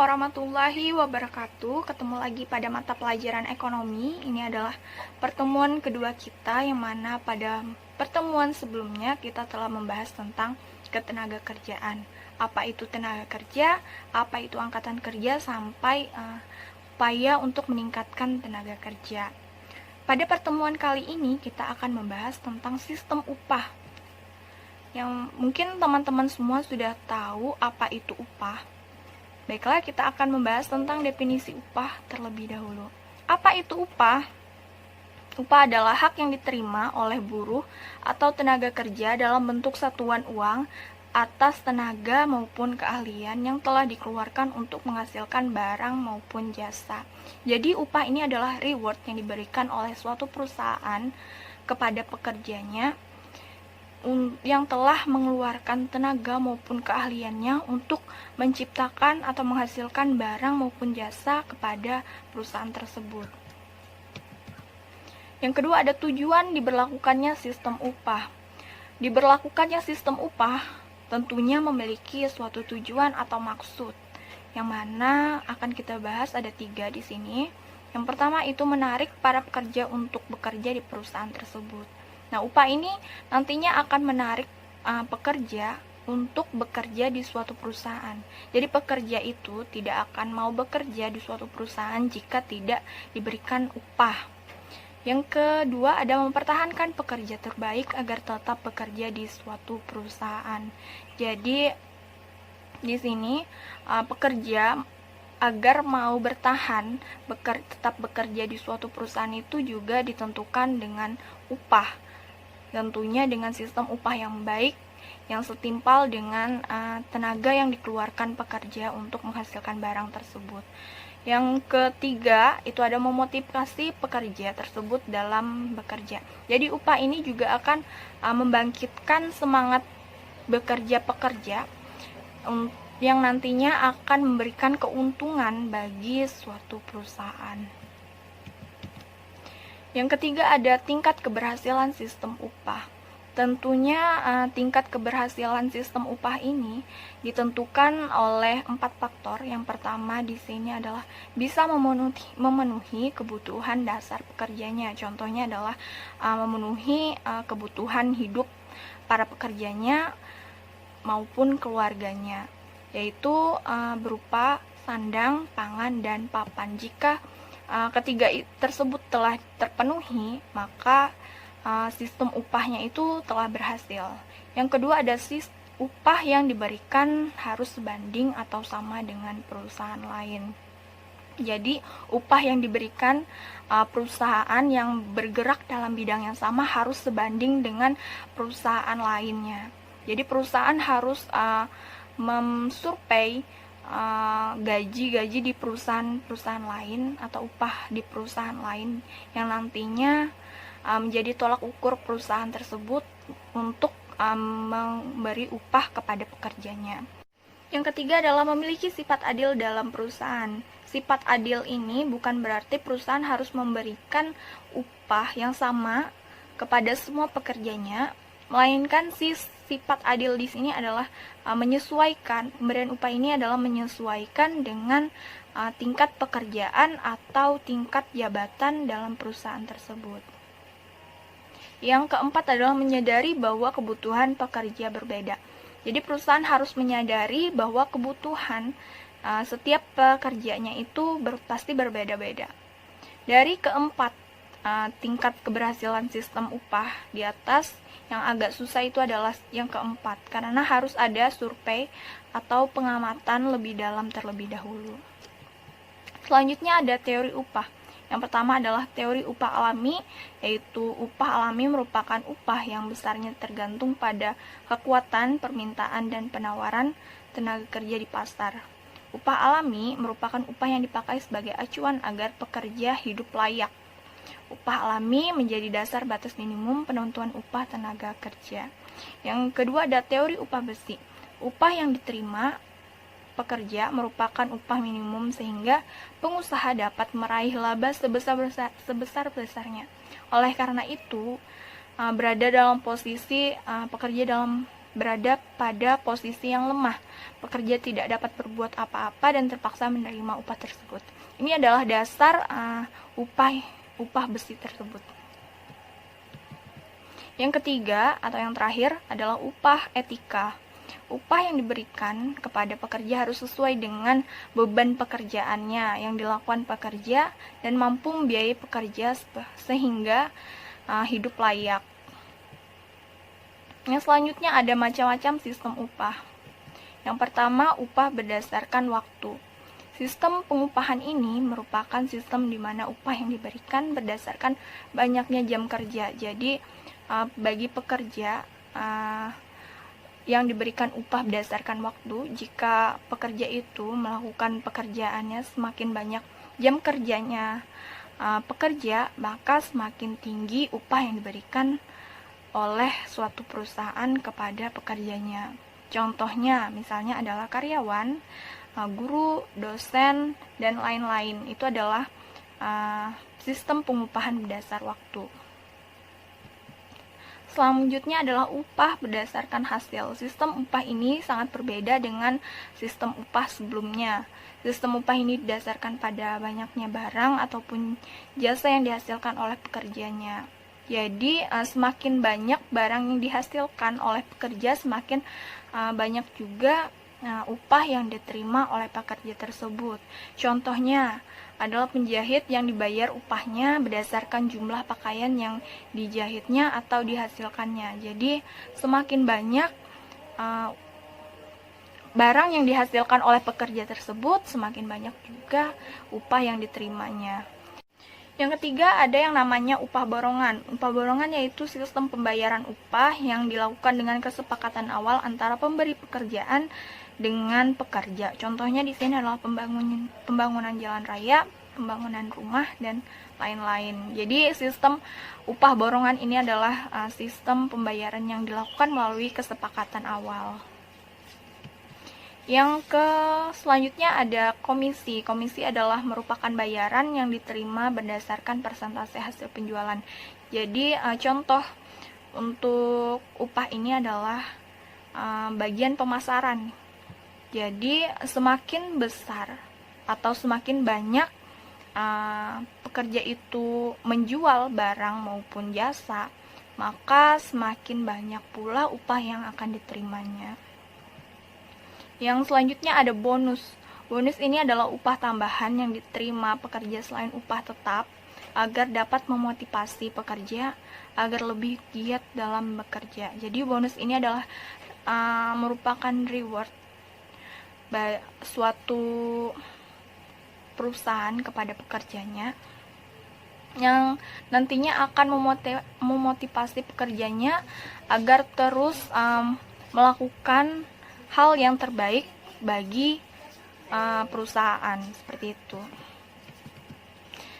warahmatullahi wabarakatuh. Ketemu lagi pada mata pelajaran ekonomi. Ini adalah pertemuan kedua kita, yang mana pada pertemuan sebelumnya kita telah membahas tentang ketenaga kerjaan. Apa itu tenaga kerja, apa itu angkatan kerja, sampai upaya untuk meningkatkan tenaga kerja. Pada pertemuan kali ini kita akan membahas tentang sistem upah. Yang mungkin teman-teman semua sudah tahu apa itu upah. Baiklah, kita akan membahas tentang definisi upah terlebih dahulu. Apa itu upah? Upah adalah hak yang diterima oleh buruh atau tenaga kerja dalam bentuk satuan uang atas tenaga maupun keahlian yang telah dikeluarkan untuk menghasilkan barang maupun jasa. Jadi upah ini adalah reward yang diberikan oleh suatu perusahaan kepada pekerjanya yang telah mengeluarkan tenaga maupun keahliannya untuk menciptakan atau menghasilkan barang maupun jasa kepada perusahaan tersebut. Yang kedua, ada tujuan diberlakukannya sistem upah. Diberlakukannya sistem upah tentunya memiliki suatu tujuan atau maksud, yang mana akan kita bahas ada 3 di sini. Yang pertama itu menarik para pekerja untuk bekerja di perusahaan tersebut. Nah, upah ini nantinya akan menarik pekerja untuk bekerja di suatu perusahaan. Jadi pekerja itu tidak akan mau bekerja di suatu perusahaan jika tidak diberikan upah. Yang kedua, ada mempertahankan pekerja terbaik agar tetap bekerja di suatu perusahaan. Jadi di sini pekerja agar mau bertahan tetap bekerja di suatu perusahaan itu juga ditentukan dengan upah. Tentunya dengan sistem upah yang baik, yang setimpal dengan tenaga yang dikeluarkan pekerja untuk menghasilkan barang tersebut. Yang ketiga, itu ada memotivasi pekerja tersebut dalam bekerja. Jadi upah ini juga akan membangkitkan semangat bekerja pekerja yang nantinya akan memberikan keuntungan bagi suatu perusahaan. Yang ketiga, ada tingkat keberhasilan sistem upah. Tentunya tingkat keberhasilan sistem upah ini ditentukan oleh 4 faktor. Yang pertama di sini adalah bisa memenuhi kebutuhan dasar pekerjanya. Contohnya adalah memenuhi kebutuhan hidup para pekerjanya maupun keluarganya, yaitu berupa sandang, pangan, dan papan. Jika ketiga tersebut telah terpenuhi, maka sistem upahnya itu telah berhasil. Yang kedua, ada upah yang diberikan harus sebanding atau sama dengan perusahaan lain. Jadi upah yang diberikan perusahaan yang bergerak dalam bidang yang sama harus sebanding dengan perusahaan lainnya. Jadi perusahaan harus memsurvei gaji di perusahaan lain atau upah di perusahaan lain yang nantinya menjadi tolak ukur perusahaan tersebut untuk memberi upah kepada pekerjanya. Yang ketiga adalah memiliki sifat adil dalam perusahaan. Sifat adil ini bukan berarti perusahaan harus memberikan upah yang sama kepada semua pekerjanya, melainkan sifat adil di sini adalah menyesuaikan. Pemberian upah ini adalah menyesuaikan dengan tingkat pekerjaan atau tingkat jabatan dalam perusahaan tersebut. Yang keempat adalah menyadari bahwa kebutuhan pekerja berbeda. Jadi perusahaan harus menyadari bahwa kebutuhan setiap pekerjanya itu pasti berbeda-beda. Dari keempat tingkat keberhasilan sistem upah di atas, yang agak susah itu adalah yang keempat, karena harus ada survei atau pengamatan lebih dalam terlebih dahulu. Selanjutnya ada teori upah. Yang pertama adalah teori upah alami, yaitu upah alami merupakan upah yang besarnya tergantung pada kekuatan, permintaan, dan penawaran tenaga kerja di pasar. Upah alami merupakan upah yang dipakai sebagai acuan agar pekerja hidup layak. Upah alami menjadi dasar batas minimum penentuan upah tenaga kerja. Yang kedua ada teori upah besi. Upah yang diterima pekerja merupakan upah minimum sehingga pengusaha dapat meraih laba sebesar-besarnya. Oleh karena itu, berada dalam posisi pekerja dalam berada pada posisi yang lemah. Pekerja tidak dapat berbuat apa-apa dan terpaksa menerima upah tersebut. Ini adalah dasar upah besi tersebut. Yang ketiga atau yang terakhir adalah upah etika. Upah yang diberikan kepada pekerja harus sesuai dengan beban pekerjaannya yang dilakukan pekerja dan mampu membiayai pekerja sehingga hidup layak. Yang selanjutnya ada macam-macam sistem upah. Yang pertama, upah berdasarkan waktu. Sistem pengupahan ini merupakan sistem di mana upah yang diberikan berdasarkan banyaknya jam kerja. Jadi bagi pekerja yang diberikan upah berdasarkan waktu, jika pekerja itu melakukan pekerjaannya semakin banyak jam kerjanya pekerja, maka semakin tinggi upah yang diberikan oleh suatu perusahaan kepada pekerjanya. Contohnya misalnya adalah karyawan, guru, dosen, dan lain-lain. Itu adalah sistem pengupahan berdasar waktu. Selanjutnya adalah upah berdasarkan hasil. Sistem upah ini sangat berbeda dengan sistem upah sebelumnya. Sistem upah ini didasarkan pada banyaknya barang ataupun jasa yang dihasilkan oleh pekerjanya. Jadi semakin banyak barang yang dihasilkan oleh pekerja, semakin banyak juga upah yang diterima oleh pekerja tersebut. Contohnya adalah penjahit yang dibayar upahnya berdasarkan jumlah pakaian yang dijahitnya atau dihasilkannya. Jadi semakin banyak barang yang dihasilkan oleh pekerja tersebut, semakin banyak juga upah yang diterimanya. Yang ketiga ada yang namanya upah borongan. Upah borongan yaitu sistem pembayaran upah yang dilakukan dengan kesepakatan awal antara pemberi pekerjaan dengan pekerja. Contohnya di sini adalah pembangunan jalan raya, pembangunan rumah, dan lain-lain. Jadi sistem upah borongan ini adalah sistem pembayaran yang dilakukan melalui kesepakatan awal. Yang selanjutnya ada komisi. Komisi adalah merupakan bayaran yang diterima berdasarkan persentase hasil penjualan. Jadi contoh untuk upah ini adalah bagian pemasaran. Jadi semakin besar atau semakin banyak pekerja itu menjual barang maupun jasa, maka semakin banyak pula upah yang akan diterimanya. Yang selanjutnya ada bonus. Bonus ini adalah upah tambahan yang diterima pekerja selain upah tetap agar dapat memotivasi pekerja agar lebih giat dalam bekerja. Jadi bonus ini adalah merupakan reward suatu perusahaan kepada pekerjanya yang nantinya akan memotivasi pekerjanya agar terus melakukan hal yang terbaik bagi perusahaan, seperti itu.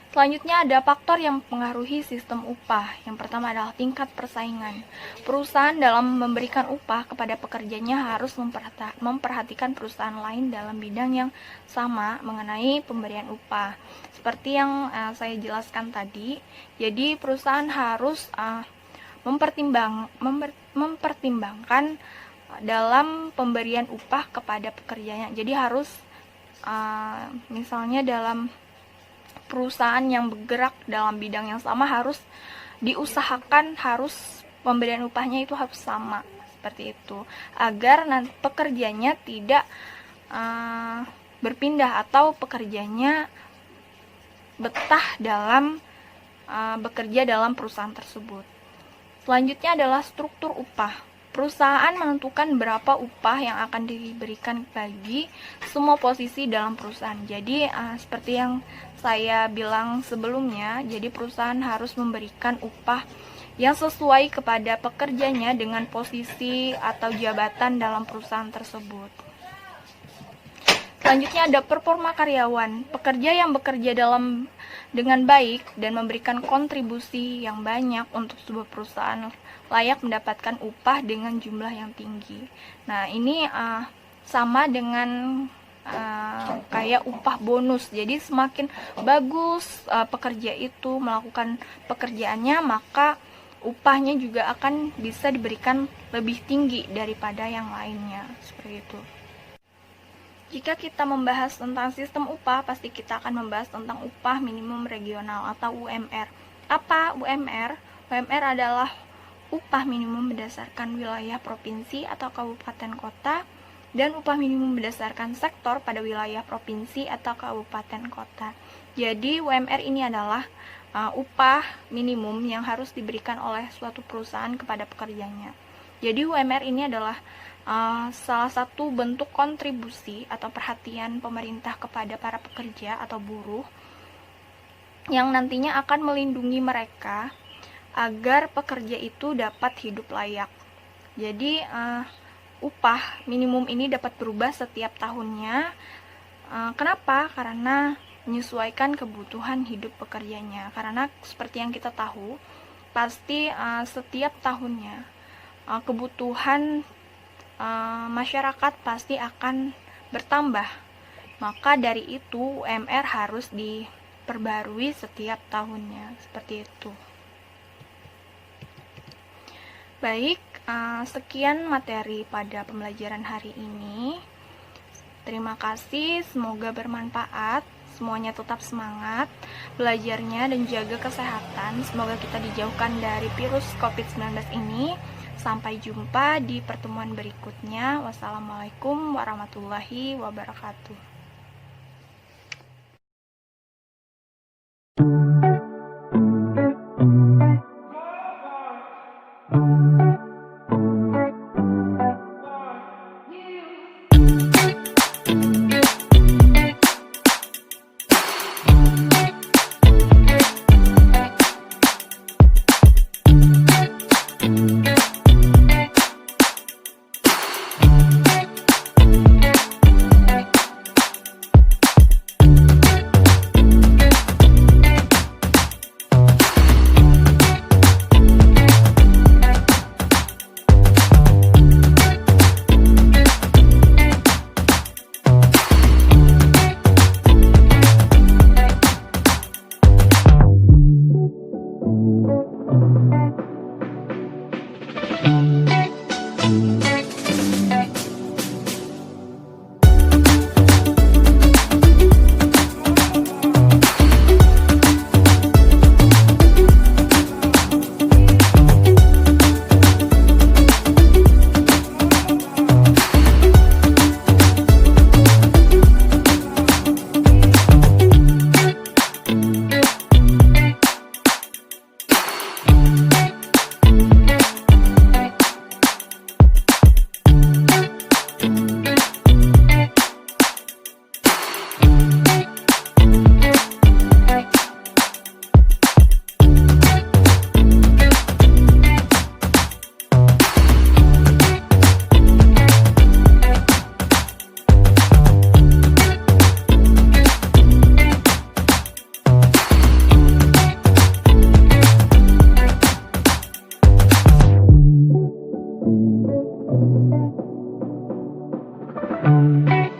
Selanjutnya ada faktor yang mempengaruhi sistem upah. Yang pertama adalah tingkat persaingan. Perusahaan dalam memberikan upah kepada pekerjanya harus memperhatikan perusahaan lain dalam bidang yang sama mengenai pemberian upah. Seperti yang saya jelaskan tadi, jadi perusahaan harus mempertimbangkan dalam pemberian upah kepada pekerjanya. Jadi harus misalnya dalam perusahaan yang bergerak dalam bidang yang sama harus diusahakan harus pemberian upahnya itu harus sama, seperti itu, agar nanti pekerjanya tidak berpindah atau pekerjanya betah dalam bekerja dalam perusahaan tersebut. Selanjutnya adalah struktur upah. Perusahaan menentukan berapa upah yang akan diberikan bagi semua posisi dalam perusahaan. Jadi seperti yang saya bilang sebelumnya, jadi perusahaan harus memberikan upah yang sesuai kepada pekerjanya dengan posisi atau jabatan dalam perusahaan tersebut. Selanjutnya ada performa karyawan. Pekerja yang bekerja dengan baik dan memberikan kontribusi yang banyak untuk sebuah perusahaan layak mendapatkan upah dengan jumlah yang tinggi. Nah, ini sama dengan kayak upah bonus. Jadi semakin bagus pekerja itu melakukan pekerjaannya, maka upahnya juga akan bisa diberikan lebih tinggi daripada yang lainnya, seperti itu. Jika kita membahas tentang sistem upah, pasti kita akan membahas tentang upah minimum regional atau UMR. Apa UMR? UMR adalah upah minimum berdasarkan wilayah provinsi atau kabupaten kota, dan upah minimum berdasarkan sektor pada wilayah provinsi atau kabupaten kota. Jadi UMR ini adalah upah minimum yang harus diberikan oleh suatu perusahaan kepada pekerjanya. Jadi UMR ini adalah salah satu bentuk kontribusi atau perhatian pemerintah kepada para pekerja atau buruh yang nantinya akan melindungi mereka agar pekerja itu dapat hidup layak. Jadi upah minimum ini dapat berubah setiap tahunnya. Kenapa? Karena menyesuaikan kebutuhan hidup pekerjanya. Karena seperti yang kita tahu, pasti setiap tahunnya kebutuhan masyarakat pasti akan bertambah. Maka dari itu UMR harus diperbarui setiap tahunnya, seperti itu. Baik, sekian materi pada pembelajaran hari ini. Terima kasih, semoga bermanfaat. Semuanya tetap semangat belajarnya dan jaga kesehatan. Semoga kita dijauhkan dari virus COVID-19 ini. Sampai jumpa di pertemuan berikutnya. Wassalamualaikum warahmatullahi wabarakatuh. Thank you.